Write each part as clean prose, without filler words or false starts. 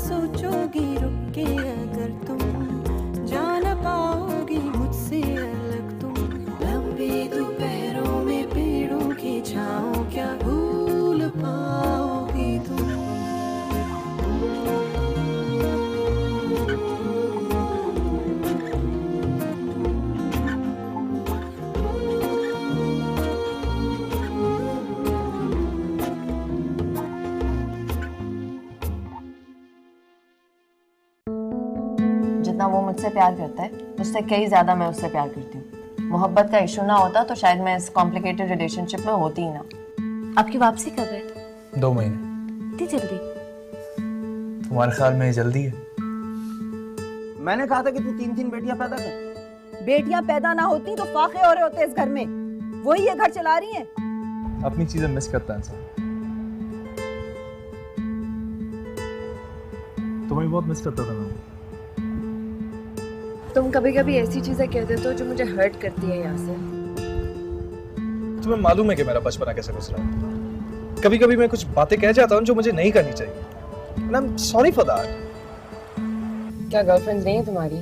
सोचोगी रुक के अगर तुम, जान पाओगी मुझसे अलग तुम। लंबी दोपहरों में पेड़ों की छाँव क्या भूल पाओगी तुम। जितना वो मुझसे प्यार करता है, उससे कई ज्यादा मैं उससे प्यार करती हूँ। मोहब्बत का इशू ना होता तो शायद मैं इस कॉम्प्लिकेटेड रिलेशनशिप में होती ही ना। आपकी वापसी कब है? 2 महीने। इतनी जल्दी? तुम्हारे ख्याल में ये जल्दी है? मैंने कहा था कि तू 3 बेटियां पैदा कर। बेटियां पैदा ना होती तो फाखे हो रहे होते इस घर में। वही ये घर चला रही हैं। अपनी चीजें मिस करता है इंसान। तुम्हें बहुत मिस करता था मैं। तुम कभी कभी ऐसी चीजें कह देते हो जो मुझे हर्ट करती है यहाँ से। तुम्हें मालूम है कि मेरा बचपना कैसे गुजरा है। कभी कभी मैं कुछ बातें कह जाता हूँ जो मुझे नहीं करनी चाहिए। And I'm sorry for that. क्या गर्लफ्रेंड नहीं है तुम्हारी?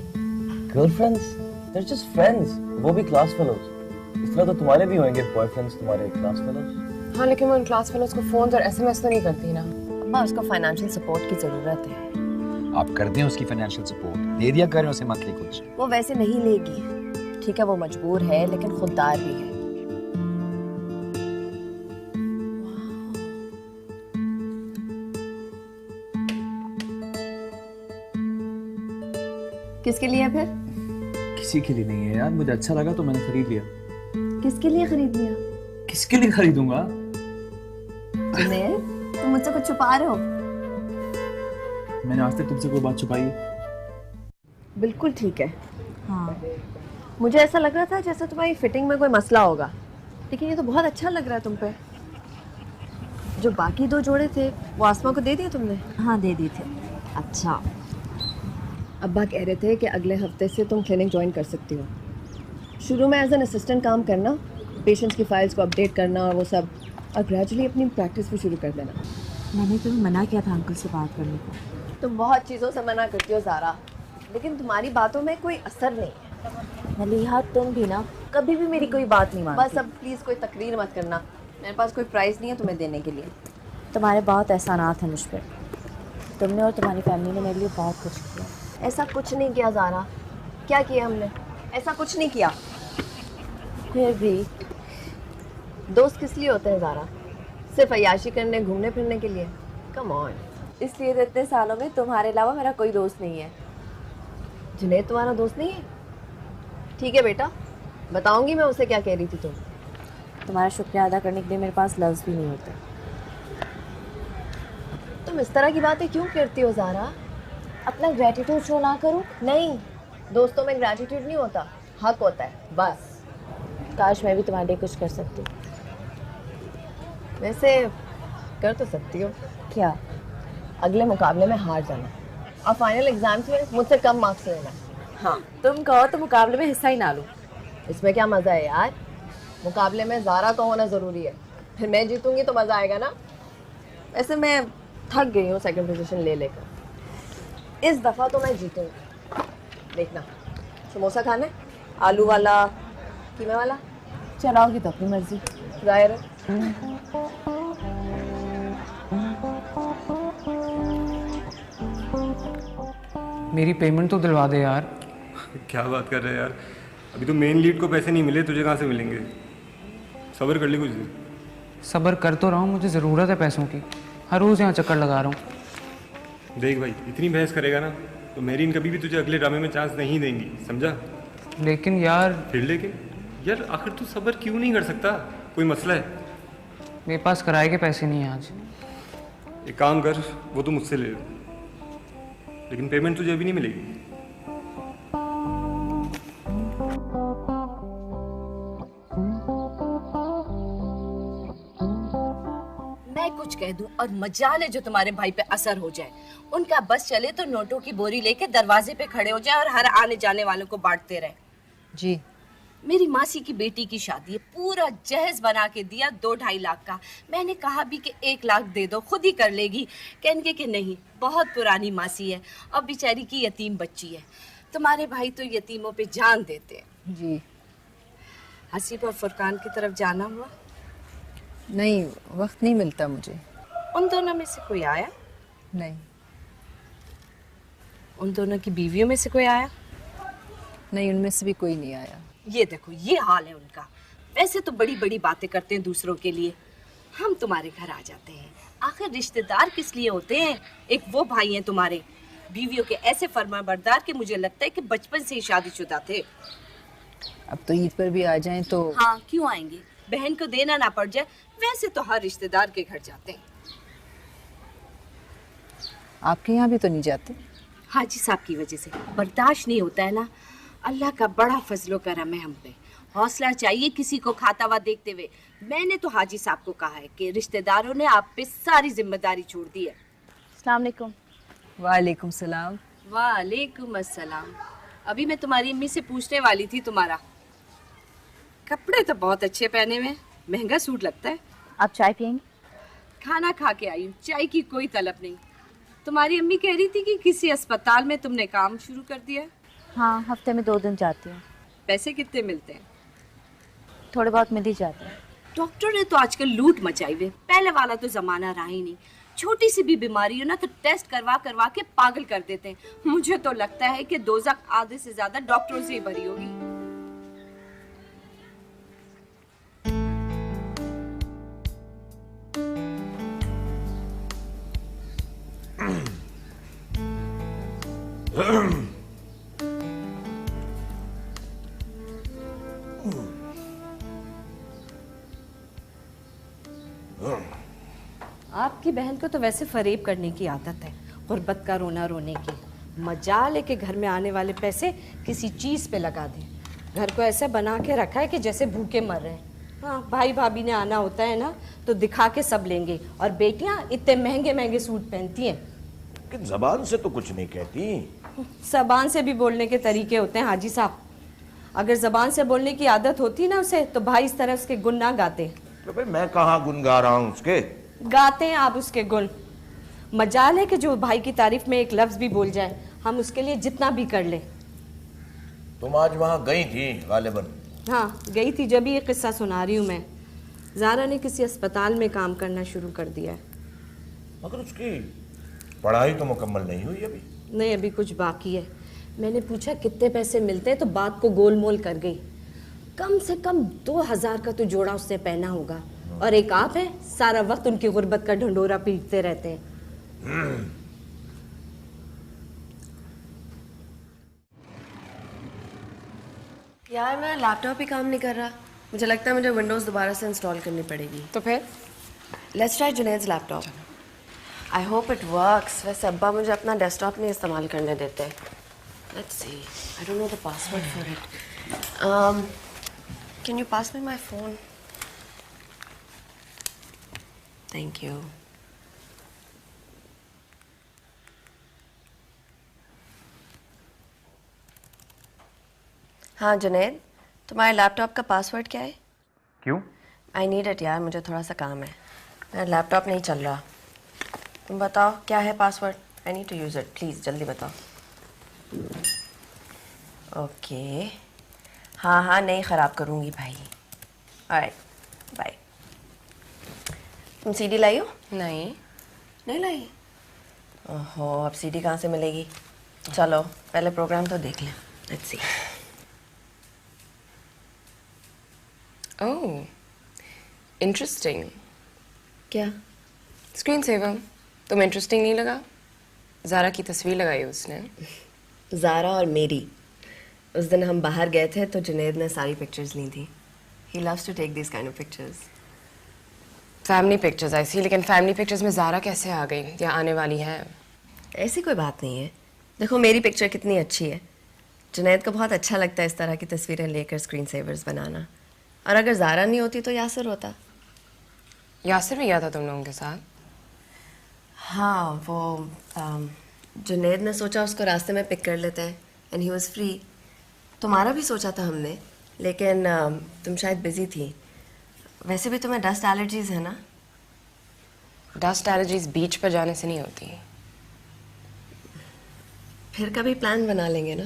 गर्लफ्रेंड्स? They're just friends. वो भी क्लास फेलोज। इस तरह तो तुम्हारे भी होंगे बॉयफ्रेंड्स, तुम्हारे क्लास फेलोज। हाँ, लेकिन मैं उन क्लास फेलोज को फोन और एसएमएस तो नहीं करती ना। अम्मा, उसको फाइनेंशियल सपोर्ट की जरूरत है। आप कर दें उसकी फाइनेंशियल सपोर्ट, दे दिया करें उसे मंथली कुछ। वो वैसे नहीं लेगी। ठीक है, वो मजबूर है लेकिन खुददार भी है। किसके लिए फिर? किसी के लिए नहीं है यार, मुझे अच्छा लगा तो मैंने खरीद लिया। किसके लिए खरीद लिया? किसके लिए खरीदूंगा? तुम मुझसे कुछ छुपा रहे हो? मैंने आज तक तुमसे कोई बात छुपाई है? बिल्कुल ठीक है। हाँ, मुझे ऐसा लग रहा था जैसे तुम्हारी फिटिंग में कोई मसला होगा, लेकिन ये तो बहुत अच्छा लग रहा है तुम पे। जो बाकी 2 जोड़े थे वो आसमा को दे दिए तुमने? हाँ दे दी थे। अच्छा। अब्बा कह रहे थे कि अगले हफ्ते से तुम क्लिनिक ज्वाइन कर सकती हो। शुरू में एज एन असिस्टेंट काम करना, पेशेंट्स की फाइल्स को अपडेट करना और वो सब, और ग्रेजुअली अपनी प्रैक्टिस भी शुरू कर देना। मैंने तुम्हें मना किया था अंकल से बात करने को। तुम बहुत चीज़ों से मना करती हो ज़ारा, लेकिन तुम्हारी बातों में कोई असर नहीं है। मलिहा, तुम भी ना कभी भी मेरी कोई बात नहीं मानती। बस अब प्लीज़ कोई तकरीर मत करना। मेरे पास कोई प्राइज़ नहीं है तुम्हें देने के लिए। तुम्हारे बहुत एहसानात हैं मुझ पर। तुमने और तुम्हारी फैमिली ने मेरे लिए बहुत कुछ किया। ऐसा कुछ नहीं किया ज़ारा। क्या किया हमने? ऐसा कुछ नहीं किया। फिर भी दोस्त किस लिए होते हैं ज़ारा? सिर्फ अय्याशी करने, घूमने फिरने के लिए? Come on. इसलिए तो इतने सालों में तुम्हारे अलावा मेरा कोई दोस्त नहीं है। जुनैद तुम्हारा दोस्त नहीं है? ठीक है बेटा, बताऊंगी मैं उसे क्या कह रही थी तुम। तुम्हारा शुक्रिया अदा करने के लिए मेरे पास लफ्ज़ भी नहीं होते। तुम इस तरह की बातें क्यों करती हो ज़ारा? अपना ग्रेटिट्यूड शो ना करूं? नहीं, दोस्तों में ग्रेटिट्यूड नहीं होता, हक होता है बस। काश मैं भी तुम्हारे लिए कुछ कर सकती। वैसे कर तो सकती हो। क्या? अगले मुकाबले में हार जाना और फाइनल एग्जाम्स में मुझसे कम मार्क्स लेना। हाँ, तुम कहो तो मुकाबले में हिस्सा ही ना लो। इसमें क्या मज़ा है यार? मुकाबले में ज़ारा का होना ज़रूरी है, फिर मैं जीतूंगी तो मज़ा आएगा ना। वैसे मैं थक गई हूँ सेकंड पोजीशन ले लेकर। इस दफ़ा तो मैं जीतूंगी, देखना। समोसा खाना है? आलू वाला, कीमे वाला? चलाओगी तो अपनी मर्जी। जाहिर है। मेरी पेमेंट तो दिलवा दे यार। क्या बात कर रहे हैं यार, अभी तो मेन लीड को पैसे नहीं मिले, तुझे कहाँ से मिलेंगे? सब्र कर ले कुछ दिन। सब्र कर तो रहा हूँ, मुझे ज़रूरत है पैसों की। हर रोज़ यहाँ चक्कर लगा रहा हूँ। देख भाई, इतनी बहस करेगा ना तो मेरीन कभी भी तुझे अगले ड्रामे में चांस नहीं देंगी, समझा? लेकिन यार। फिर लेकिन यार, आखिर तू सब्र क्यों नहीं कर सकता? कोई मसला है? मेरे पास किराए के पैसे नहीं है आज। एक काम कर, वो तो मुझसे ले लो, लेकिन पेमेंट तुझे अभी नहीं मिलेगी। मैं कुछ कह दूं और मजाल है जो तुम्हारे भाई पे असर हो जाए। उनका बस चले तो नोटों की बोरी लेके दरवाजे पे खड़े हो जाए और हर आने जाने वालों को बांटते रहे। जी, मेरी मासी की बेटी की शादी है, पूरा जहेज बना के दिया 2-2.5 लाख का। मैंने कहा भी कि 1 लाख दे दो, खुद ही कर लेगी। कहने कि नहीं, बहुत पुरानी मासी है और बेचारी की यतीम बच्ची है। तुम्हारे भाई तो यतीमों पे जान देते हैं। जी हसीब और फुरकान की तरफ जाना हुआ? नहीं, वक्त नहीं मिलता मुझे। उन दोनों में से कोई आया? नहीं। उन दोनों की बीवियों में से कोई आया? नहीं, उनमें से भी कोई नहीं आया। ये देखो, ये हाल है उनका। वैसे तो बड़ी बड़ी बातें करते हैं दूसरों के लिए, हम तुम्हारे घर आ जाते हैं। आखिर रिश्तेदार किस लिए होते हैं? एक वो भाई हैं तुम्हारे, बीवियों के ऐसे फरमाबरदार कि मुझे लगता है कि बचपन से ही शादीशुदा थे। अब तो ईद पर भी आ जाएं तो। हाँ, क्यों आएंगे? बहन को देना ना पड़ जाए। वैसे तो हर रिश्तेदार के घर जाते हैं। आपके यहाँ भी तो नहीं जाते? हाजी साहब की वजह से बर्दाश्त नहीं होता है ना। अल्लाह का बड़ा फजलो करम है हम पे। हौसला चाहिए किसी को खाता हुआ देखते हुए। मैंने तो हाजी साहब को कहा है कि रिश्तेदारों ने आप पे सारी जिम्मेदारी छोड़ दी है। अस्सलाम वालेकुम। वालेकुम सलाम। वालेकुम अस्सलाम। अभी मैं तुम्हारी अम्मी से पूछने वाली थी, तुम्हारा कपड़े तो बहुत अच्छे पहने हुए, महंगा सूट लगता है। आप चाय पियेंगे? खाना खा के आई हूँ, चाय की कोई तलब नहीं। तुम्हारी अम्मी कह रही थी कि किसी अस्पताल में तुमने काम शुरू कर दिया। हाँ, हफ्ते में 2 दिन जाती हूँ। पैसे कितने मिलते हैं? थोड़े बहुत मिल ही जाते हैं। डॉक्टर ने तो आजकल लूट मचाई हुई। पहले वाला तो जमाना रहा ही नहीं। छोटी सी भी बीमारी हो ना तो टेस्ट करवा करवा के पागल कर देते हैं। मुझे तो लगता है कि दोज़ख आधे से ज्यादा डॉक्टरों से ही भरी होगी। आपकी बहन को तो वैसे फरेब करने की आदत है, गुर्बत का रोना रोने की। मजाल है कि घर में आने वाले पैसे किसी चीज़ पे लगा दें। घर को ऐसा बना के रखा है कि जैसे भूखे मर रहे हैं। हाँ, भाई भाभी ने आना होता है ना तो दिखा के सब लेंगे, और बेटियां इतने महंगे महंगे सूट पहनती हैं। लेकिन जबान से तो कुछ नहीं कहती। जबान से भी बोलने के तरीके होते हैं हाजी साहब। अगर जबान से बोलने की आदत होती ना उसे, तो भाई इस तरह उसके गुन ना गाते। तो भाई मैं कहाँ गुन गा रहा हूँ उसके? गाते हैं आप उसके गुण। मजाल है कि जो भाई की तारीफ में एक लफ्ज भी बोल जाए, हम उसके लिए जितना भी कर ले। तुम आज वहाँ गई थी गालिबन? हाँ, गई थी। जब ये किस्सा सुना रही हूँ मैं। ज़ारा ने किसी अस्पताल में काम करना शुरू कर दिया है। मगर उसकी पढ़ाई तो मुकम्मल नहीं हुई अभी? नहीं, अभी कुछ बाकी है। मैंने पूछा कितने पैसे मिलते हैं तो बात को गोलमोल कर गई। कम से कम 2000 का तो जोड़ा उसने पहना होगा। और एक आप है, सारा वक्त उनकी गुर्बत का ढंडोरा पीटते रहते हैं। यार मेरा लैपटॉप ही काम नहीं कर रहा। मुझे लगता है मुझे विंडोज़ दोबारा से इंस्टॉल करनी पड़ेगी। तो फिर let's try Junaid's laptop. I hope it works. वैसे अब्बा मुझे अपना डेस्कटॉप नहीं इस्तेमाल करने देते। Let's see, I don't know the password for it. Can you pass me my phone? Thank you. हाँ जुनैद, तुम्हारे लैपटॉप का पासवर्ड क्या है? क्यों? आई नीड इट यार, मुझे थोड़ा सा काम है। मेरा लैपटॉप नहीं चल रहा। तुम बताओ क्या है password? I need to use it, please जल्दी बताओ। ओके, हाँ हाँ, नहीं ख़राब करूँगी भाई। Alright, bye. तुम सीडी लाई हो? नहीं। नहीं लाई? ओहो, अब सीडी कहाँ से मिलेगी? चलो पहले प्रोग्राम तो देख लें। Let's see. Oh, interesting. क्या? Screen saver. तुम इंटरेस्टिंग नहीं लगा? ज़ारा की तस्वीर लगाई उसने। ज़ारा और मेरी। उस दिन हम बाहर गए थे तो जुनैद ने सारी पिक्चर्स ली थी। He loves to take these kind of pictures. Family pictures I see, लेकिन फैमिली पिक्चर्स में ज़ारा कैसे आ गई या आने वाली है? ऐसी कोई बात नहीं है। देखो मेरी पिक्चर कितनी अच्छी है। जुनैद को बहुत अच्छा लगता है इस तरह की तस्वीरें लेकर स्क्रीन सेवर्स बनाना। और अगर ज़ारा नहीं होती तो यासिर होता। यासिर भी गया था तुम लोगों के साथ? हाँ, वो जुनैद ने सोचा उसको रास्ते में पिक कर लेते हैं एंड ही वाज फ्री। तुम्हारा भी सोचा था हमने, लेकिन तुम शायद बिजी थी। वैसे भी तुम्हें डस्ट एलर्जीज है ना? डस्ट एलर्जीज बीच पर जाने से नहीं होती। फिर कभी प्लान बना लेंगे ना।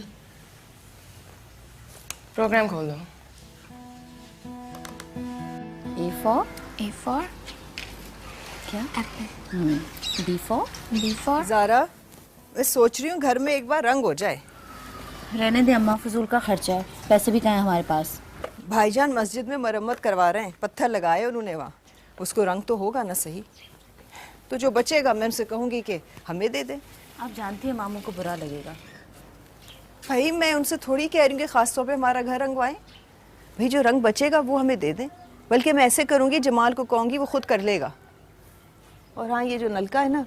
प्रोग्राम खोल दो। A for क्या? Apple. B for ज़ारा, मैं सोच रही हूँ घर में एक बार रंग हो जाए। रहने दे अम्मा, फजूल का खर्चा है, पैसे भी कहाँ हैं हमारे पास। भाईजान मस्जिद में मरम्मत करवा रहे हैं, पत्थर लगाए उन्होंने वहाँ, उसको रंग तो होगा ना सही। तो जो बचेगा मैं उनसे कहूँगी कि हमें दे दें। आप जानती हैं मामू को बुरा लगेगा। भाई मैं उनसे थोड़ी कह रही हूँ कि ख़ास तौर पे हमारा घर रंगवाएं। भाई जो रंग बचेगा वो हमें दे दें। बल्कि मैं ऐसे करूँगी, जमाल को कहूँगी वो खुद कर लेगा। और हाँ, ये जो नलका है ना,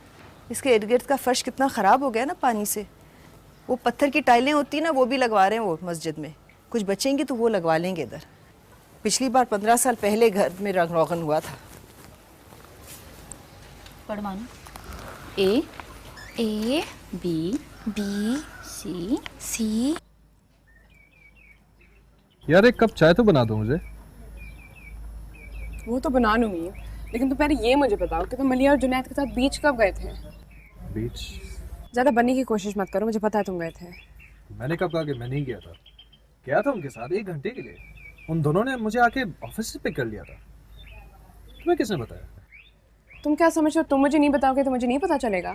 इसके इर्द गिर्द का फर्श कितना ख़राब हो गया ना पानी से। वो पत्थर की टाइलें होती ना, वो भी लगवा रहे हैं वो मस्जिद में। कुछ बचेंगी तो वो लगवा लेंगे इधर। पिछली बार 15 साल पहले घर में रंग रोगन हुआ था। पढ़ मानो। A B C। यार एक कप चाय तो बना दो मुझे। वो तो बना लूंगी, लेकिन तुम पहले ये मुझे बताओ कि तुम मलिया और जुनैद के साथ बीच कब गए थे? बीच? ज्यादा बनने की कोशिश मत करो, मुझे पता है तुम गए थे। मैंने कब कहा कि मैं नहीं गया था? गया था उनके साथ 1 घंटे के लिए। उन दोनों ने मुझे आके ऑफिस से पिक कर लिया था। तुम्हें किसने बताया? तुम क्या समझते हो, तुम मुझे नहीं बताओगे तो मुझे नहीं पता चलेगा?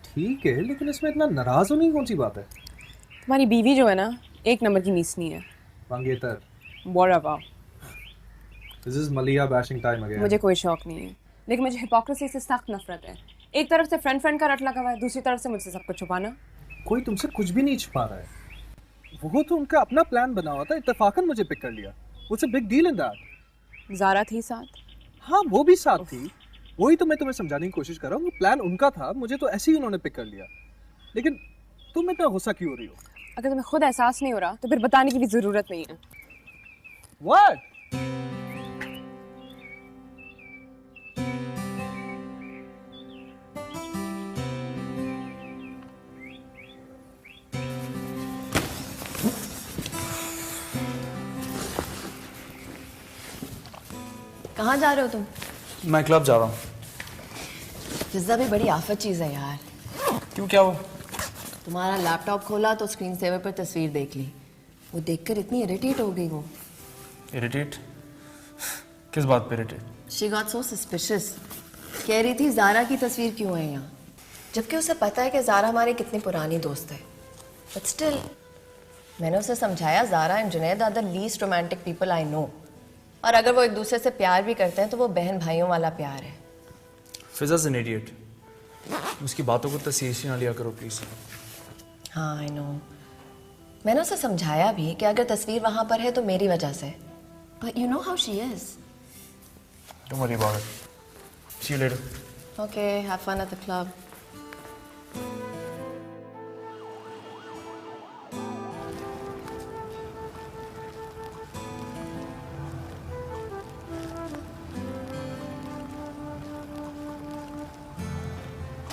ठीक है, लेकिन इसमें इतना नाराज होने की कौन सी बात है? तुम्हारी बीवी जो है ना, 1 नंबर की मीसनी है। मंगेतर। This is Malia bashing time again. मुझे कोई शौक नहीं है, लेकिन मुझे हिपोक्रेसी से सख्त नफरत है। एक तरफ से फ्रेंड का रट लगा हुआ है, दूसरी तरफ से मुझसे सब कुछ छुपाना। कोई तुमसे कुछ भी नहीं छुपा रहा है। वो तो उनका अपना प्लान बना हुआ था, इत्तेफाकन मुझे पिक कर लिया। What's a big deal in that? Zaara थी साथ। हाँ, वो भी साथ थी। वही तो मैं तुम्हें समझाने की कोशिश कर रहा हूँ। प्लान उनका था, मुझे तो ऐसे ही उन्होंने पिक कर लिया। लेकिन तुम इतना गुस्सा क्यों हो रही हो? अगर तुम्हें खुद एहसास नहीं हो रहा तो फिर बताने की भी जरूरत नहीं है। What? कहाँ जा रहे हो तुम? मैं क्लब जा रहा हूँ। पिज्जा भी बड़ी आफत चीज़ है यार। क्यों, क्या हुआ? तुम्हारा लैपटॉप खोला तो स्क्रीन सेवर पर तस्वीर देख ली। वो देखकर इतनी इरिटेट हो गई वो। इरिटेट? किस बात पे irritate? She got so suspicious। कह रही थी ज़ारा की तस्वीर क्यों है यहाँ, जबकि उसे पता है कि ज़ारा हमारी कितनी पुरानी दोस्त है। बट स्टिल मैंने उसे समझाया, Zara and Junaid are the least romantic people I know. और अगर वो एक दूसरे से प्यार भी करते हैं तो वो बहन भाइयों वाला प्यार है। फिजा's an idiot। उसकी बातों को तस्वीर से ना लिया करो प्लीज। हाँ आई नो, मैंने उसे समझाया भी कि अगर तस्वीर वहाँ पर है तो मेरी वजह से। But you know how she is. Don't worry about it। See you later। Okay, have fun at the club।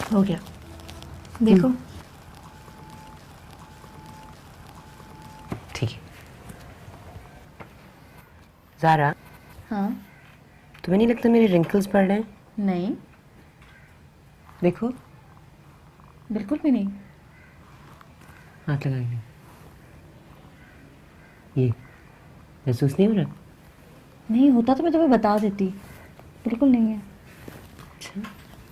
हो गया, देखो। ठीक है। ज़ारा, हाँ? तुम्हें नहीं लगता मेरे रिंकल्स बढ़ रहे हैं? नहीं, देखो। बिल्कुल भी नहीं। हाथ लगाइए। ये महसूस नहीं हो रहा? नहीं होता तो मैं तुम्हें बता देती। बिल्कुल नहीं है। अच्छा,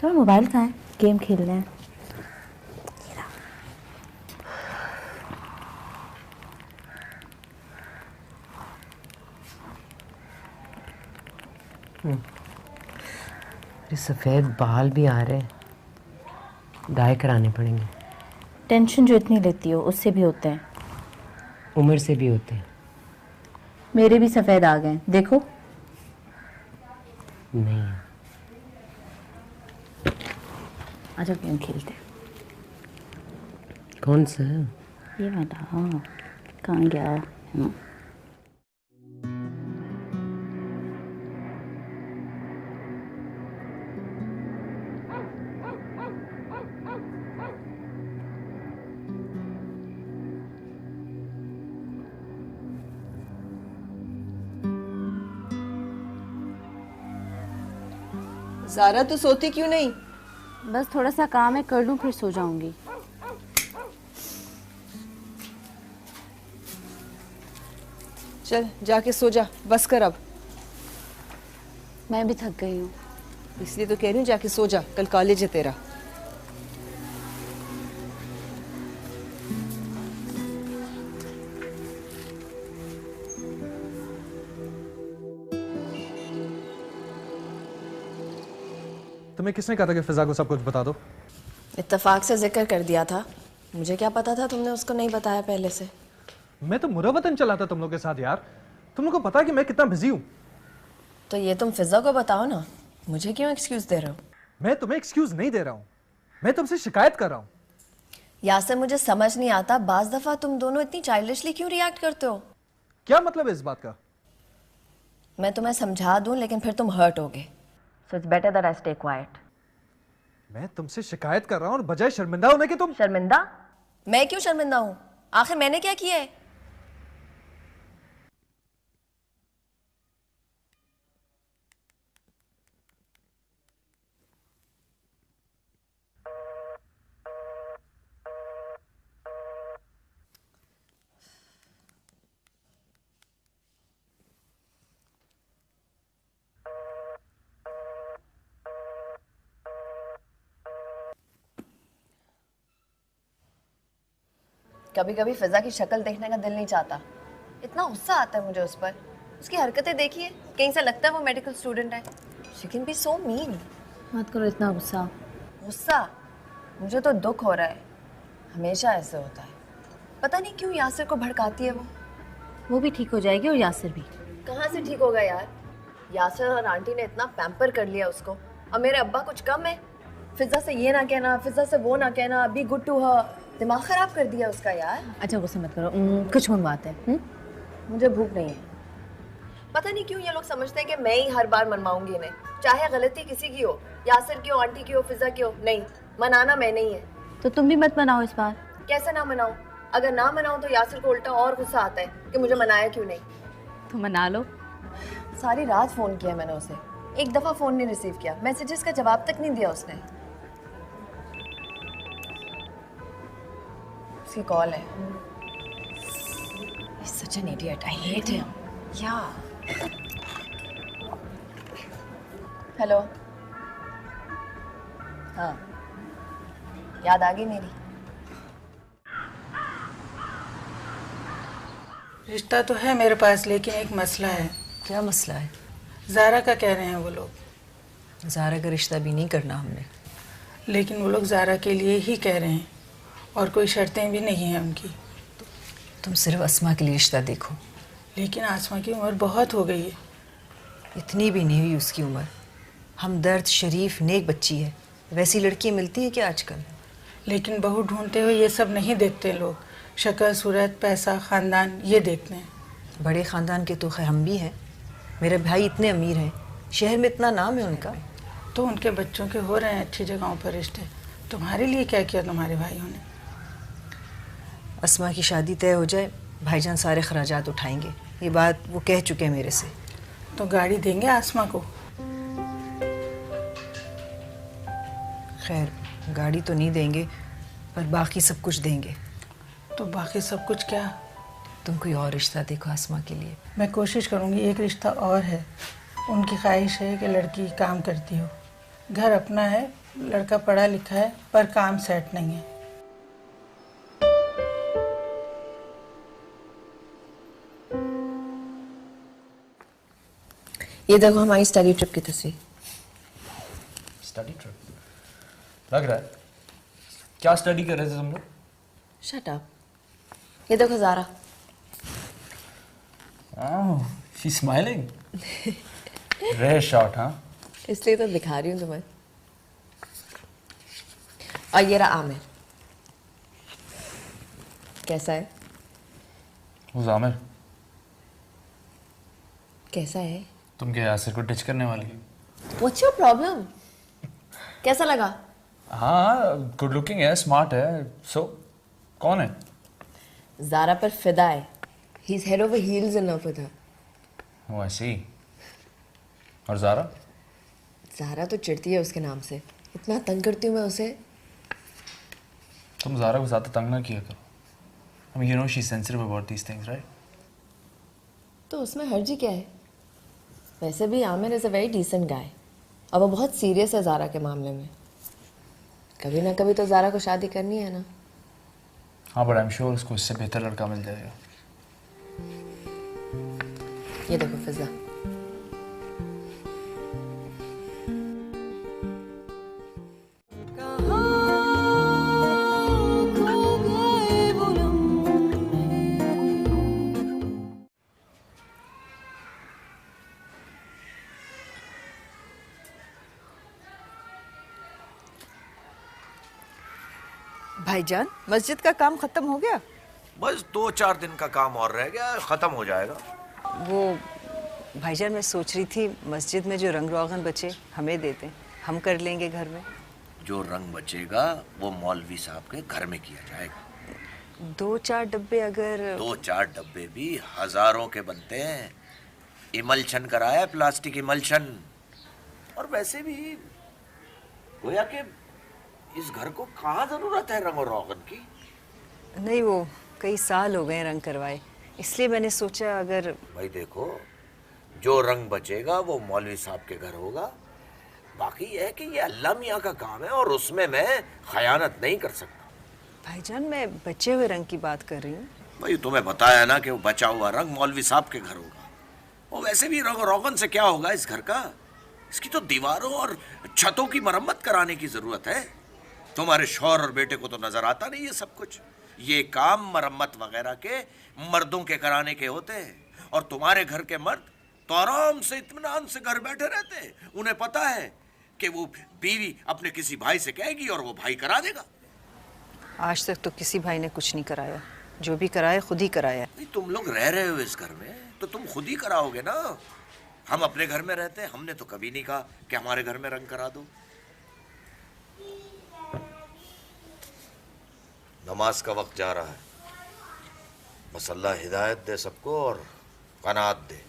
तुम्हें मोबाइल कहाँ है? गेम खेलना है। अरे सफ़ेद बाल भी आ रहे हैं, डाई कराने पड़ेंगे। टेंशन जो इतनी लेती हो उससे भी होते हैं। उम्र से भी होते हैं। मेरे भी सफ़ेद आ गए, देखो। नहीं, आजा गेम खेलते हैं। कौन सा? ये वाला। हाँ, कहाँ गया? ज़ारा तो सोती क्यों नहीं? बस थोड़ा सा काम है, कर लूँ फिर सो जाऊंगी। चल जाके सो जा, बस कर अब। मैं भी थक गई हूँ। इसलिए तो कह रही हूँ जाके सो जा, कल कॉलेज है तेरा। तुम्हें किसने कहा था कि फिजा को सब कुछ बता दो? इत्तेफाक से जिक्र कर दिया था। मुझे क्या पता था तुमने उसको नहीं बताया पहले से। मैं तो मुरवतन चला था तुम लोग के साथ यार। तुम लोग को पता है कि मैं कितना बिजी हूँ। तो ये तुम फिजा को बताओ ना, मुझे क्यों एक्सक्यूज दे रहे हो? मैं तुम्हें एक्सक्यूज नहीं दे रहा हूँ, मैं तुमसे शिकायत कर रहा हूँ। यासर मुझे समझ नहीं आता, बाज दफा तुम दोनों इतनी चाइल्डिशली क्यों रिएक्ट करते हो? क्या मतलब है इस बात का? मैं तुम्हें समझा दूं लेकिन फिर तुम हर्ट होगे। So it's better that I stay quiet. मैं तुमसे शिकायत कर रहा हूँ और बजाय शर्मिंदा होने के तुम। शर्मिंदा? मैं क्यों शर्मिंदा हूँ? आखिर मैंने क्या किया है? कभी कभी फिजा की शक्ल देखने का दिल नहीं चाहता। इतना गुस्सा आता है मुझे उस पर। उसकी हरकतें देखिए, कहीं से लगता है वो मेडिकल स्टूडेंट है। She can be so mean. मत करो इतना गुस्सा। गुस्सा? मुझे तो दुख हो रहा है। हमेशा ऐसे होता है, पता नहीं क्यों यासिर को भड़काती है वो भी ठीक हो जाएगी और यासिर भी। कहाँ से ठीक होगा यार? यासिर और आंटी ने इतना पैम्पर कर लिया उसको, और मेरे अब्बा कुछ कम है? फिजा से ये ना कहना, फिजा से वो ना कहना, बी गुड टू हर, दिमाग खराब कर दिया उसका यार। अच्छा गुस्सा मत करो, कुछ मंगवाते हैं। मुझे भूख नहीं है। पता नहीं क्यों ये लोग समझते हैं कि मैं ही हर बार मनवाऊंगी इन्हें, चाहे गलती किसी की हो, यासिर की हो, आंटी की हो, फिजा की हो। नहीं, मनाना मैं नहीं है। तो तुम भी मत मनाओ इस बार। कैसे ना मनाऊं? अगर ना मनाऊं तो यासिर को उल्टा और गुस्सा आता है कि मुझे मनाया क्यों नहीं। तो मना लो। सारी रात फोन किया मैंने उसे, एक दफा फोन नहीं रिसीव किया, मैसेजेस का जवाब तक नहीं दिया उसने। उसकी कॉल है। He's such an idiot. I hate him. Yeah. Hello. हाँ, याद आ गई मेरी? रिश्ता तो है मेरे पास, लेकिन एक मसला है। क्या मसला है? ज़ारा का कह रहे हैं वो लोग। ज़ारा का रिश्ता भी नहीं करना हमने। लेकिन वो लोग ज़ारा के लिए ही कह रहे हैं और कोई शर्तें भी नहीं हैं उनकी। तुम सिर्फ अस्मा के लिए रिश्ता देखो। लेकिन आसमा की उम्र बहुत हो गई है। इतनी भी नहीं हुई उसकी उम्र। हमदर्द, शरीफ, नेक बच्ची है। वैसी लड़कियाँ मिलती हैं क्या आजकल? लेकिन बहू ढूंढते हुए ये सब नहीं देखते लोग। शक्ल, सूरत, पैसा, ख़ानदान ये देखते हैं। बड़े ख़ानदान के तो खैर हम भी हैं। मेरे भाई इतने अमीर हैं, शहर में इतना नाम है उनका। तो उनके बच्चों के हो रहे हैं अच्छी जगहों पर रिश्ते। तुम्हारे लिए क्या किया तुम्हारे भाइयों ने? अस्मा की शादी तय हो जाए, भाईजान सारे खराजात उठाएंगे। ये बात वो कह चुके हैं मेरे से। तो गाड़ी देंगे आसमा को? खैर गाड़ी तो नहीं देंगे, पर बाकी सब कुछ देंगे। तो बाकी सब कुछ क्या? तुम कोई और रिश्ता देखो आसमा के लिए। मैं कोशिश करूँगी। एक रिश्ता और है। उनकी ख्वाहिश है कि लड़की काम करती हो, घर अपना है, लड़का पढ़ा लिखा है, पर काम सेट नहीं है। ये देखो हमारी स्टडी ट्रिप की तस्वीर। स्टडी ट्रिप लग रहा है। क्या स्टडी कर रहे थे तुम लोग? Shut up. ये देखो ज़ारा। ओह, शी स्माइलिंग। रेयर शॉट, हाँ? इसलिए तो दिखा रही हूँ तुम्हें। और ये रहा आमिर। कैसा है? वो आमिर कैसा है? तुम क्या यासिर को टच करने वाली? What's your problem? कैसा लगा? हाँ, गुड लुकिंग है, स्मार्ट है। सो कौन है? ज़ारा पर फिदा है। He's head over heels in love with her. Oh, I see. और ज़ारा? ज़ारा तो चिढ़ती है उसके नाम से, इतना तंग करती हूँ मैं उसे। तुम ज़ारा को ज़्यादा तंग ना किया करो। I mean, you know she's sensitive about these things, right? तो उसमें हर्जी क्या है? वैसे भी Aamir is a very decent guy और वो बहुत सीरियस है ज़ारा के मामले में। कभी ना कभी तो ज़ारा को शादी करनी है ना। हाँ, but I'm sure उसको इससे बेहतर लड़का मिल जाएगा। ये देखो फिजा, भाईजान मस्जिद का काम खत्म हो गया? बस 2-4 दिन का काम और रह गया, खत्म हो जाएगा। वो भाईजान मैं सोच रही थी मस्जिद में जो रंग रोगन बचे हमें दे दें, हम कर लेंगे घर में। जो रंग बचेगा वो मौलवी साहब के घर में किया जाएगा। 2-4 डब्बे अगर 2-4 डब्बे भी हजारों के बनते हैं। इमल्शन कराया, प्लास्टिक इमल्शन। और वैसे भी गोया के इस घर को कहाँ जरूरत है रंग और रोगन की? नहीं, वो कई साल हो गए रंग करवाए, इसलिए मैंने सोचा अगर। भाई देखो, जो रंग बचेगा वो मौलवी साहब के घर होगा। बाकी यह है कि ये अल्लाह मियाँ का काम है और उसमें मैं खयानत नहीं कर सकता। भाईजान मैं बचे हुए रंग की बात कर रही हूँ। भाई तुम्हें बताया ना कि वो बचा हुआ रंग मौलवी साहब के घर होगा। और वैसे भी रंग रोगन से क्या होगा इस घर का? इसकी तो दीवारों और छतों की मरम्मत कराने की जरूरत है। तुम्हारे शौहर और बेटे को तो नजर आता नहीं है सब कुछ। ये काम मरम्मत वगैरह के मर्दों के कराने के होते हैं और तुम्हारे घर के मर्द तो आराम से इत्मीनान से घर बैठे रहते हैं। उन्हें पता है कि वो बीवी अपने किसी भाई से कहेगी और वो भाई करा देगा। आज तक तो किसी भाई ने कुछ नहीं कराया, जो भी कराया खुद ही कराया। तुम लोग रह रहे हो इस घर में तो तुम खुद ही कराओगे ना। हम अपने घर में रहते हैं, हमने तो कभी नहीं कहा कि हमारे घर में रंग करा दो। नमाज का वक्त जा रहा है, बस अल्लाह हिदायत दे सबको और कनात दे।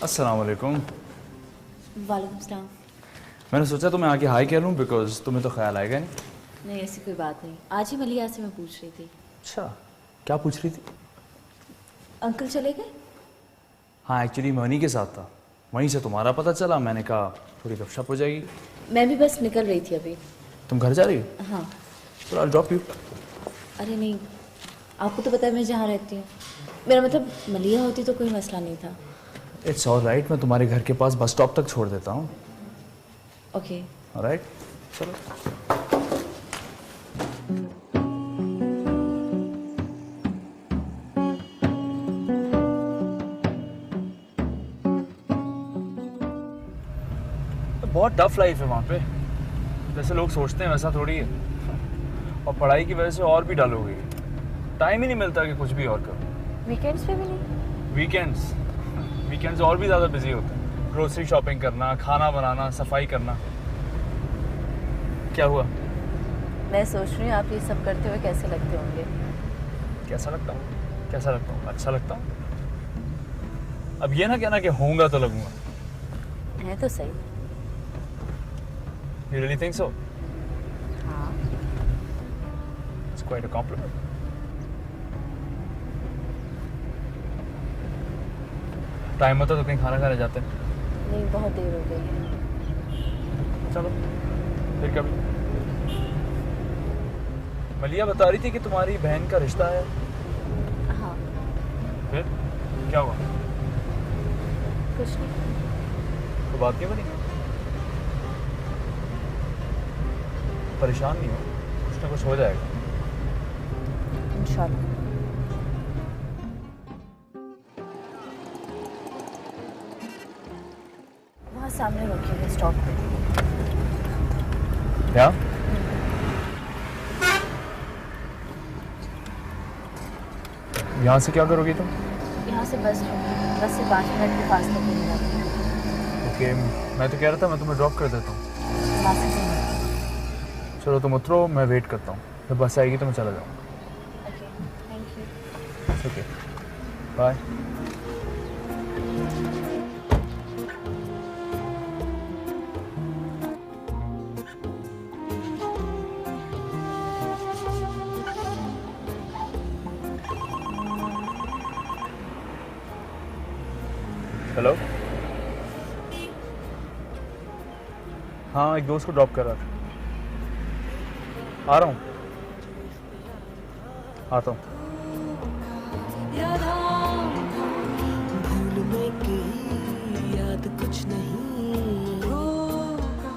अस्सलाम वालेकुम। वालेकुम सलाम। मैंने सोचा तुम्हें आके हाई कह लूँ बिकॉज तुम्हें तो ख्याल आएगा नहीं। नहीं ऐसी कोई बात नहीं, आज ही मलिया से मैं पूछ रही थी। अच्छा, क्या पूछ रही थी? अंकल चले गए? हाँ, एक्चुअली मैं उन्हीं के साथ था, वहीं से तुम्हारा पता चला। मैंने कहा थोड़ी गपशप हो जाएगी। मैं भी बस निकल रही थी अभी। तुम घर जा रही हो? हाँ। तो आई ड्रॉप यू। अरे नहीं, आपको तो पता है मैं जहाँ रहती हूँ। मेरा मतलब मलिया होती तो कोई मसला नहीं था। इट्स ऑलराइट, मैं तुम्हारे घर के पास बस स्टॉप तक छोड़ देता हूँ। ओके ऑलराइट, चलो। बहुत टफ लाइफ है वहाँ पे, जैसे लोग सोचते हैं वैसा थोड़ी है। और पढ़ाई की वजह से और भी डल हो गई, टाइम ही नहीं मिलता कि कुछ भी और करो। वीकेंड्स पे भी नहीं? वीकेंड्स और भी ज़्यादा बिजी होते हैं। ग्रोसरी शॉपिंग करना, खाना बनाना, सफाई करना। क्या हुआ? मैं सोच रही हूँ आप ये सब करते हुए कैसे लगते होंगे। कैसा लगता हूँ? कैसा लगता हूँ? अच्छा लगता हूँ। अब ये ना कहना कि होऊंगा तो लगूंगा। है तो सही। You really think so? हाँ। It's quite a compliment. Time होता तो कहीं खाना खाने जाते हैं। नहीं, बहुत देर हो गई है। चलो फिर कभी। मलिया बता रही थी कि तुम्हारी बहन का रिश्ता है। हाँ। फिर क्या हुआ? कुछ नहीं। तो बात क्यों बनी? परेशान नहीं हो, कुछ ना कुछ हो जाएगा इंशाल्लाह। वहाँ सामने रोकिएगा स्टॉप पे। क्या? यहाँ से क्या करोगी तुम? यहाँ से बस रोकिए। बस से 5 मिनट के फासले पे ही रहती हूँ। ओके, मैं तो कह रहा था मैं तुम्हें ड्रॉप कर देता हूँ। चलो तुम उतरो, मैं वेट करता हूँ, जब बस आएगी तो मैं चला जाऊँगा। Thank you. Okay, bye. Hello, हाँ एक दोस्त को ड्रॉप कर रहा था, आ रहा हूँ, आता हूँ। याद कुछ नहीं होगा,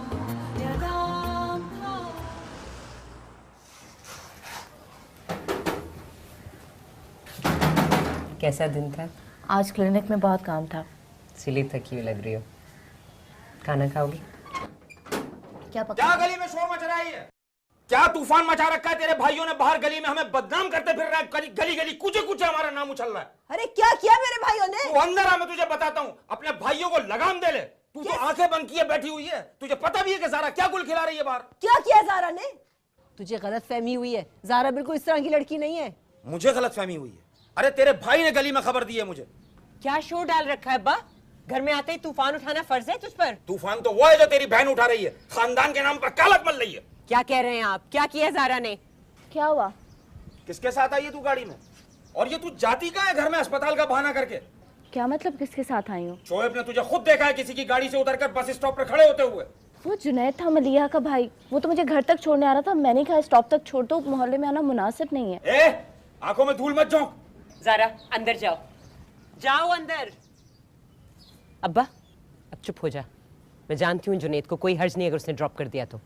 कैसा दिन था? आज क्लिनिक में बहुत काम था। सिली थकी हुई लग रही हो। खाना खाओगी? क्या गली में शोर मच रहा है? क्या तूफान मचा रखा है? तेरे भाइयों ने बाहर गली में हमें बदनाम करते फिर रहा है। गली गली कूचे कूचे हमारा नाम उछल रहा है। अरे क्या किया मेरे भाइयों ने? तू अंदर आ, मैं तुझे बताता हूँ। अपने भाइयों को लगाम दे ले। तू तो आंखें बंद किए बैठी हुई है। तुझे पता भी है कि ज़ारा क्या गुल खिला रही है बाहर? क्या किया ज़ारा ने? तुझे गलतफहमी हुई है। ज़ारा बिल्कुल इस तरह की लड़की नहीं है। मुझे गलतफहमी हुई है? अरे तेरे भाई ने गली में खबर दी है मुझे। क्या शोर डाल रखा है अब्बा? घर में आते ही तूफान उठाना फर्ज है तुझ पर? तूफान तो वो है जो तेरी बहन उठा रही है। खानदान के नाम पर कालक मल रही है। क्या कह रहे हैं आप? क्या किया ज़ारा ने? क्या हुआ? किसके साथ आई है तू गाड़ी में? और ये तू जाती कहाँ है घर में अस्पताल का बहाना करके? क्या मतलब किसके साथ आई हूँ? शोएब ने तुझे खुद देखा है किसी की गाड़ी से उतरकर बस स्टॉप पर खड़े होते हुए। वो जुनैद था, मलिया का भाई। वो तो मुझे घर तक छोड़ने आ रहा था। मैंने कहा स्टॉप तक छोड़ दो, मोहल्ले में आना मुनासिब नहीं है। आंखों में धूल मत झोंक। ज़ारा अंदर जाओ, जाओ अंदर। अब्बा अब चुप हो जा। मैं जानती हूँ जुनैद को कोई हर्ज नहीं अगर उसने ड्रॉप कर दिया तो।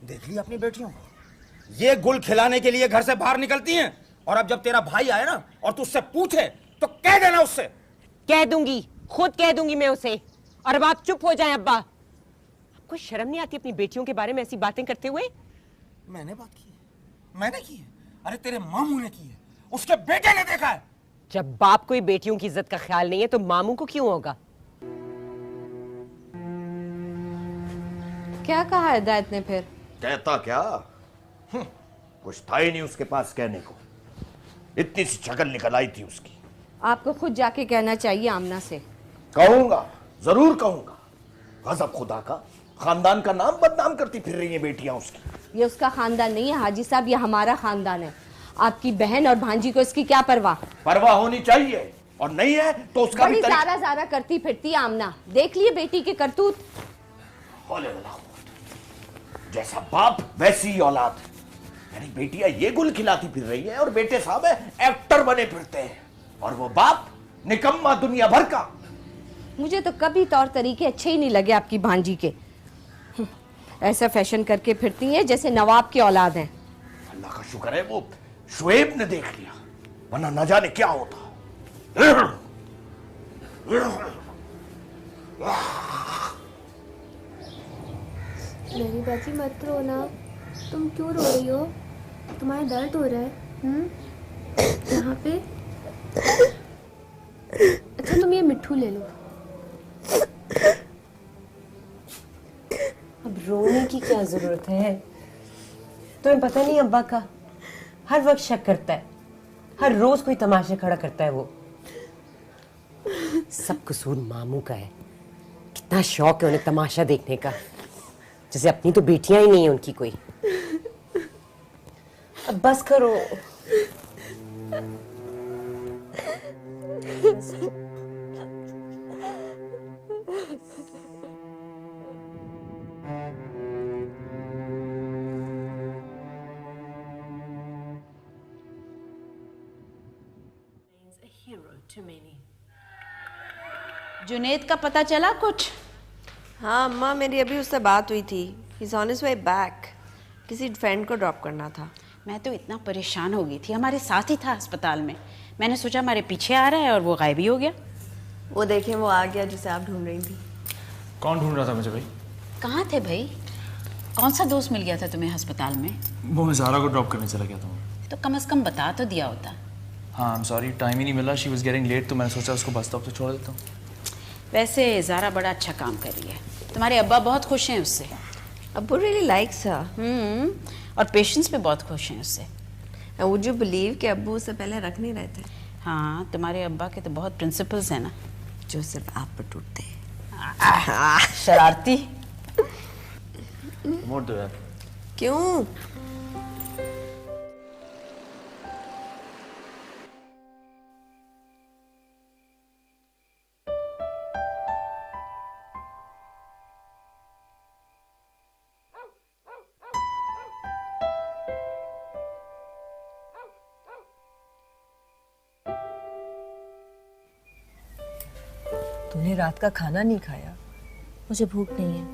देख ली अपनी बेटियों को, ये गुल खिलाने के लिए घर से बाहर निकलती हैं। और अब जब तेरा भाई आए ना और तू उससे पूछे तो कह देना उससे। कह दूंगी, खुद कह दूंगी मैं उसे। और अब आप चुप हो जाएं अब्बा। आपको शर्म नहीं आती अपनी बेटियों के बारे में ऐसी बातें करते हुए? मैंने बात की है? मैंने की है? अरे तेरे मामू ने की है, उसके बेटे ने देखा है। जब बाप को ही बेटियों की इज्जत का ख्याल नहीं है तो मामू को क्यों होगा? क्या कहा हिदायत ने फिर? कहता क्या, कुछ था ही नहीं उसके पास कहने को। इतनी सी शक्ल निकल आई थी उसकी। आपको खुद जाके कहना चाहिए आमना से। कहूंगा, जरूर कहूंगा। गजब खुदा का, खानदान का नाम बदनाम करती फिर रही है बेटियां उसकी। ये उसका खानदान नहीं है हाजी साहब, ये हमारा खानदान है। आपकी बहन और भांजी को इसकी क्या परवाह? परवाह होनी चाहिए, और नहीं है तो उसका भी बड़ी ज़ारा ज़ारा करती फिरती आमना। देख लिए बेटी के करतूत। जैसा बाप वैसी औलाद। यानी बेटियां ये गुल खिलाती फिर रही है और बेटे साहब एक्टर बने फिरते हैं, और वो बाप निकम्मा दुनिया भर का। मुझे तो कभी तौर तरीके अच्छे ही नहीं लगे आपकी भांजी के। ऐसा फैशन करके फिरती हैं जैसे नवाब की औलाद हैं। अल्लाह का शुक्र है वो शुएब ने देख लिया, वरना न जाने क्या होता। मेरी बाजी मत रो ना। तुम क्यों रो रही हो? तुम्हारा दर्द हो रहा है? यहाँ पे? अच्छा तुम ये मिट्ठू ले लो। अब रोने की क्या जरूरत है? तुम्हें पता नहीं अब्बा का हर वक्त शक करता है, हर रोज कोई तमाशा खड़ा करता है। वो सब कसूर मामू का है। कितना शौक है उन्हें तमाशा देखने का, जैसे अपनी तो बेटियां ही नहीं है उनकी कोई। अब बस करो। जुनैद का पता चला कुछ? हाँ अम्मा, मेरी अभी उससे बात हुई थी। He's on his way back. किसी फ्रेंड को ड्रॉप करना था। मैं तो इतना परेशान हो गई थी, हमारे साथ ही था अस्पताल में। मैंने सोचा हमारे पीछे आ रहा है और वो गायब ही हो गया। वो देखें, वो आ गया जिसे आप ढूंढ रही थी। कौन ढूंढ रहा था मुझे भाई? कहाँ थे भाई? कौन सा दोस्त मिल गया था तुम्हें अस्पताल में? वो मैं ज़ारा को ड्रॉप करने चला गया था। तो कम से कम बता तो दिया होता। हाँ, I'm sorry, टाइम ही नहीं मिला. She was getting late, तो मैंने सोचा उसको बस स्टॉप से छोड़ देता हूँ. वैसे ज़ारा बड़ा अच्छा काम कर रही है. तुम्हारे अब्बा बहुत खुश हैं उससे. अब्बू really likes her. और पेशेंस भी बहुत खुश हैं उससे. And would you believe कि अब्बू उससे पहले रख नहीं रहे थे? हाँ, तुम्हारे अब्बा के तो बहुत प्रिंसिपल्स हैं ना, जो सिर्फ आप पर टूटते हैं. शरारती. मोड़ दो यार. क्यों? तूने रात का खाना नहीं खाया? मुझे भूख नहीं है.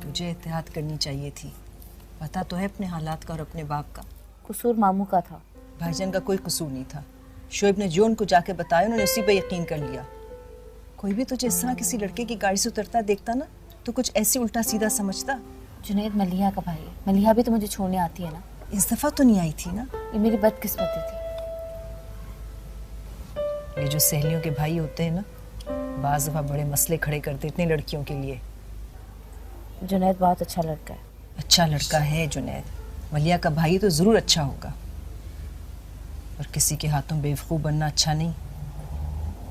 तुझे एहतियात करनी चाहिए थी. पता तो है अपने हालात का और अपने बाप का. कसूर मामू का था. भाईजान का कोई कसूर नहीं था. शोएब ने जो उनको जाके बताया उन्होंने उसी पे यकीन कर लिया. कोई भी तुझे इस तरह किसी लड़के की गाड़ी से उतरता देखता ना तो कुछ ऐसे उल्टा सीधा समझता. जुनैद मलिहा का भाई है. मलिहा भी तो मुझे छोड़ने आती है ना. इस दफा तो नहीं आई थी ना. ये मेरी बदकिस्मती थी. ये जो सहेलियों के भाई होते हैं ना, बाज़ दफा बड़े मसले खड़े कर देते हैं लड़कियों के लिए. जुनैद बहुत अच्छा लड़का है. अच्छा लड़का है जुनैद. मलिया का भाई तो जरूर अच्छा होगा. और किसी के हाथों बेवकूफ़ बनना अच्छा नहीं.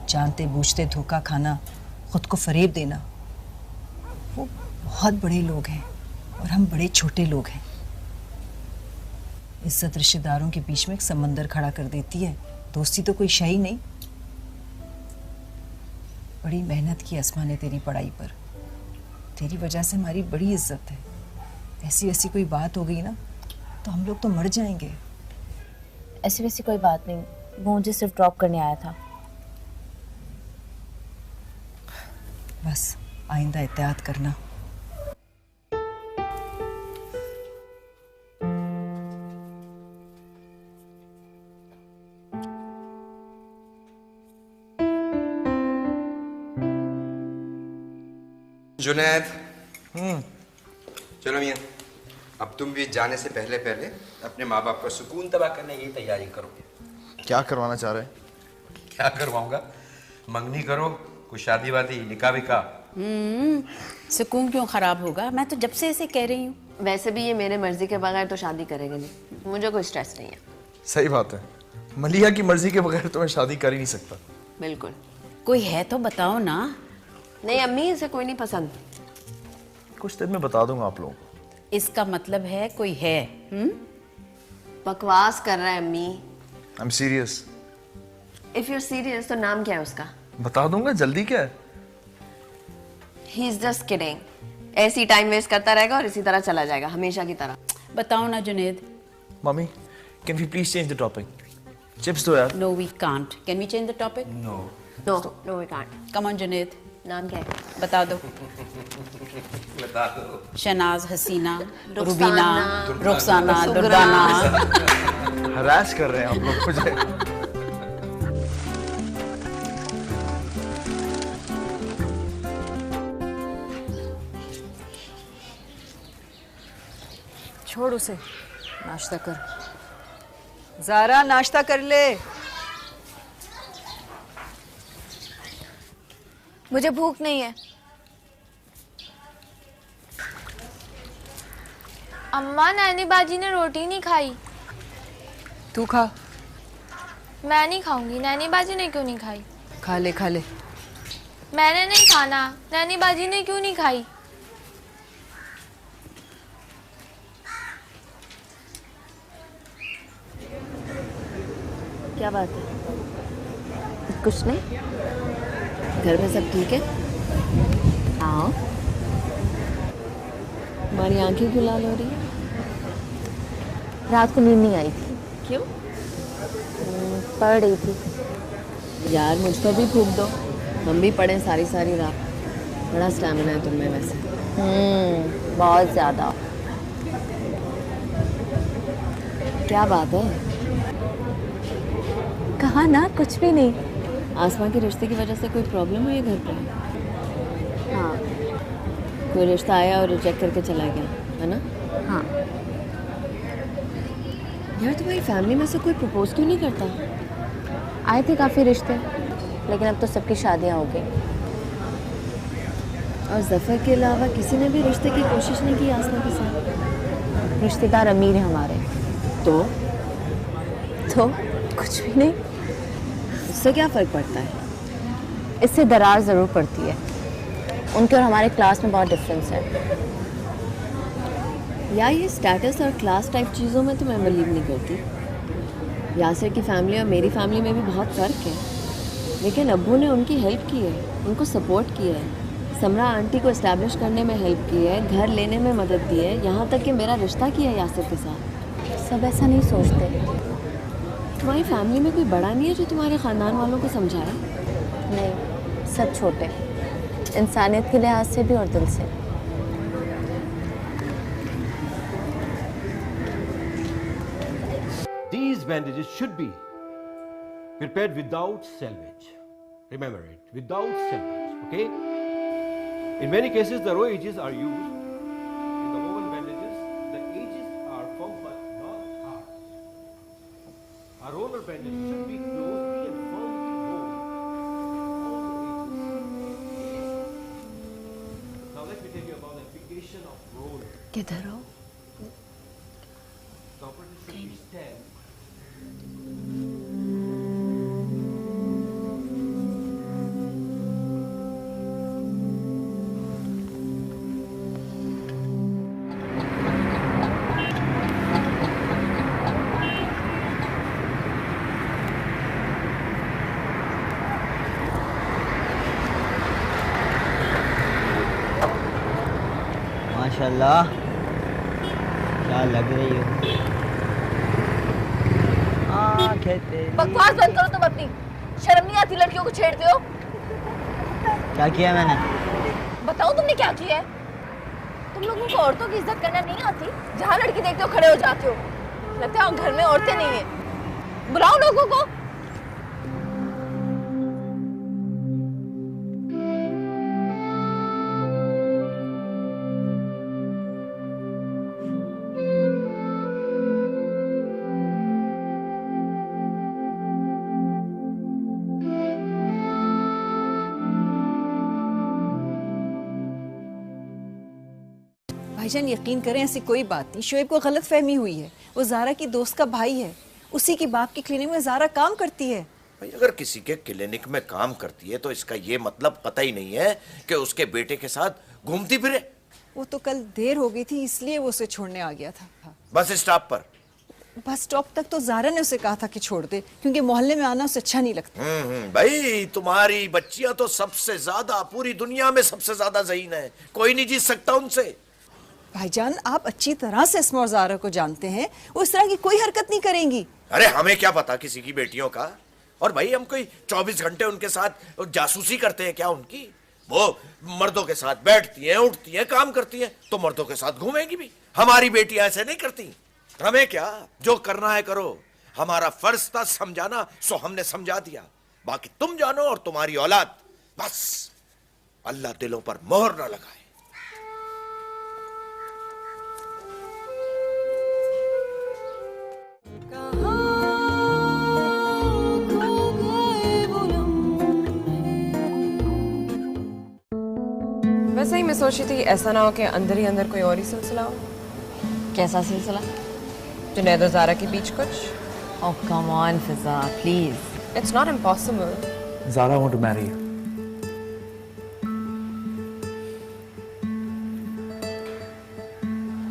जानते बूझते धोखा खाना, खुद को फरेब देना, वो बहुत बड़े लोग हैं और हम बड़े छोटे लोग हैं. इज्जत रिश्तेदारों के बीच में एक समंदर खड़ा कर देती है. दोस्ती तो कोई शय ही नहीं. बड़ी मेहनत की अस्मा ने तेरी पढ़ाई पर. तेरी वजह से हमारी बड़ी इज्जत है. ऐसी ऐसी कोई बात हो गई ना तो हम लोग तो मर जाएंगे. ऐसी वैसी कोई बात नहीं. वो मुझे सिर्फ ड्रॉप करने आया था. बस आइंदा एहतियात करना. जुनैद. चलो मियां, अब तुम भी जाने से पहले पहले अपने माँ बाप का सुकून तबाह करने की तैयारी करो. क्या करवाना चाह रहे हैं? क्या करवाऊंगा? मंगनी करो, कुछ शादी वादी, निकाह विकाह. सुकून क्यों खराब होगा? मैं तो जब से ऐसे कह रही हूँ. वैसे भी ये मेरे मर्जी के बगैर तो शादी करेंगे नहीं. मुझे कोई स्ट्रेस नहीं है. सही बात है. मलिया की मर्जी के बगैर तो मैं शादी कर ही नहीं सकता. बिल्कुल. कोई है तो बताओ ना. नहीं अम्मी, इसे कोई नहीं पसंद. कुछ देर में बता दूंगा आप लोगों को. इसका मतलब है कोई है. बकवास कर रहा है अम्मी. I am serious. If you are serious तो नाम क्या है उसका? बता दूंगा. जल्दी क्या है? He is just kidding. ऐसी टाइम वेस्ट करता रहेगा और इसी तरह चला जाएगा हमेशा की तरह. बताओ ना Junaid. Mummy, can we please change the topic? Chips दो यार. No we can't. Can we change the topic? No. No we can't. Come on Junaid. नाम क्या है? बता दो. बता दो. शनाज, हसीना, रुबीना, रुखसाना, दुर्दाना. हरास कर रहे हैं आप लोग मुझे. छोड़ उसे. नाश्ता कर. ज़ारा नाश्ता कर ले. मुझे भूख नहीं है. अम्मा, नैनी बाजी ने रोटी नहीं खाई. तू खा. मैं नहीं खाऊंगी. नैनी बाजी ने क्यों नहीं खाई? खा ले खा ले. मैंने नहीं खाना. नैनी बाजी ने क्यों नहीं खाई? क्या बात है? कुछ नहीं. घर में सब ठीक है? आओ. हमारी आंखें क्यों लाल हो रही है? रात को नींद नहीं आई थी. क्यों? पढ़ रही थी. यार मुझ पर भी फूंक दो. हम भी पढ़े सारी सारी रात. बड़ा स्टैमिना है तुम में वैसे. बहुत ज़्यादा. क्या बात है? कहा ना कुछ भी नहीं. आसमा के रिश्ते की वजह से कोई प्रॉब्लम हुई है घर पे? हाँ. कोई रिश्ता आया और रिजेक्ट करके चला गया है ना? हाँ. यार तुम्हारी फैमिली में से कोई प्रपोज क्यों नहीं करता? आए थे काफ़ी रिश्ते, लेकिन अब तो सबकी शादियाँ हो गई। और जफ़र के अलावा किसी ने भी रिश्ते की कोशिश नहीं की आसमा के साथ? रिश्तेदार अमीर हैं हमारे। तो कुछ भी नहीं। इससे क्या फ़र्क पड़ता है? इससे दरार ज़रूर पड़ती है। उनके और हमारे क्लास में बहुत डिफरेंस है। या ये स्टेटस और क्लास टाइप चीज़ों में तो मैं बिलीव नहीं करती। यासिर की फैमिली और मेरी फैमिली में भी बहुत फ़र्क है, लेकिन अब्बू ने उनकी हेल्प की है, उनको सपोर्ट किया है, समरा आंटी को इस्टेब्लिश करने में हेल्प की है, घर लेने में मदद दी है, यहाँ तक कि मेरा रिश्ता किया है यासिर के साथ। सब ऐसा नहीं सोचते। तुम्हारी फैमिली में कोई बड़ा नहीं है जो तुम्हारे ख़ानदान वालों को समझाए? नहीं, सब छोटे, इंसानियत के लिहाज से भी और दिल से। These bandages should be prepared without salvage. Remember it, without salvage, okay? In many cases, the raw edges are used. In the woven bandages, the edges are firm but not hard. A roller bandage should be closely and firmly woven all the edges. Now let me tell you about the application of roller. किधर हो? The operator should be stabbed. माशाल्लाह, क्या लग रही हो। बकवास बंद करो तुम अपनी। शर्म नहीं आती लड़कियों को छेड़ते हो? क्या किया मैंने? बताओ तुमने क्या किया है? तुम लोगों को औरतों की इज्जत करना नहीं आती? जहाँ लड़की देखते हो खड़े हो जाते हो। लगता है घर में औरतें नहीं है। बुलाओ लोगों को। भाईजान यकीन करें ऐसी कोई बात नहीं, शोएब को गलत फहमी हुई है। वो ज़ारा की दोस्त का भाई है, उसी की बाप की क्लिनिक में ज़ारा काम करती है। भाई अगर किसी के क्लिनिक में काम करती है तो इसका ये मतलब पता ही नहीं है कि उसके बेटे के साथ घूमती फिरे। वो तो कल देर हो गई थी इसलिए वो उसे छोड़ने आ गया था। बस स्टॉप पर? बस स्टॉप तक तो ज़ारा ने उसे कहा था कि छोड़ दे, क्योंकि मोहल्ले में आना उसे अच्छा नहीं लगता। भाई तुम्हारी बच्चियां तो सबसे ज्यादा पूरी दुनिया में सबसे ज्यादा ज़हीन है, कोई नहीं जीत सकता उनसे। भाईजान आप अच्छी तरह से इसमा और ज़ारा को जानते हैं, वो इस तरह की कोई हरकत नहीं करेंगी। अरे हमें क्या पता किसी की बेटियों का। और भाई हम कोई 24 घंटे उनके साथ जासूसी करते हैं क्या उनकी? वो मर्दों के साथ बैठती हैं, उठती हैं, काम करती हैं, तो मर्दों के साथ घूमेंगी भी। हमारी बेटियां ऐसे नहीं करती। हमें क्या, जो करना है करो। हमारा फर्ज था समझाना, सो हमने समझा दिया। बाकी तुम जानो और तुम्हारी औलाद। बस अल्लाह दिलों पर मोहर ना लगाए। वैसे ही मैं सोच रही थी ऐसा ना हो कि अंदर ही अंदर कोई और ही सिलसिला हो। कैसा सिलसिला? जुनैद और ज़ारा के बीच कुछ। Oh come on Fiza, please. It's not impossible. Zara, I want to marry you.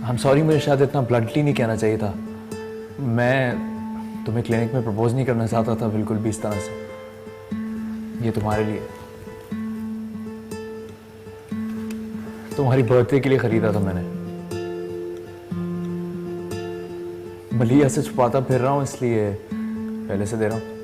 I'm sorry, मुझे शायद इतना ब्लंटली नहीं कहना चाहिए था। मैं तुम्हें क्लिनिक में प्रपोज नहीं करना चाहता था बिल्कुल भी इस तरह से। ये तुम्हारे लिए, तुम्हारी बर्थडे के लिए खरीदा था मैंने। मलिया से छुपाता फिर रहा हूँ इसलिए पहले से दे रहा हूँ।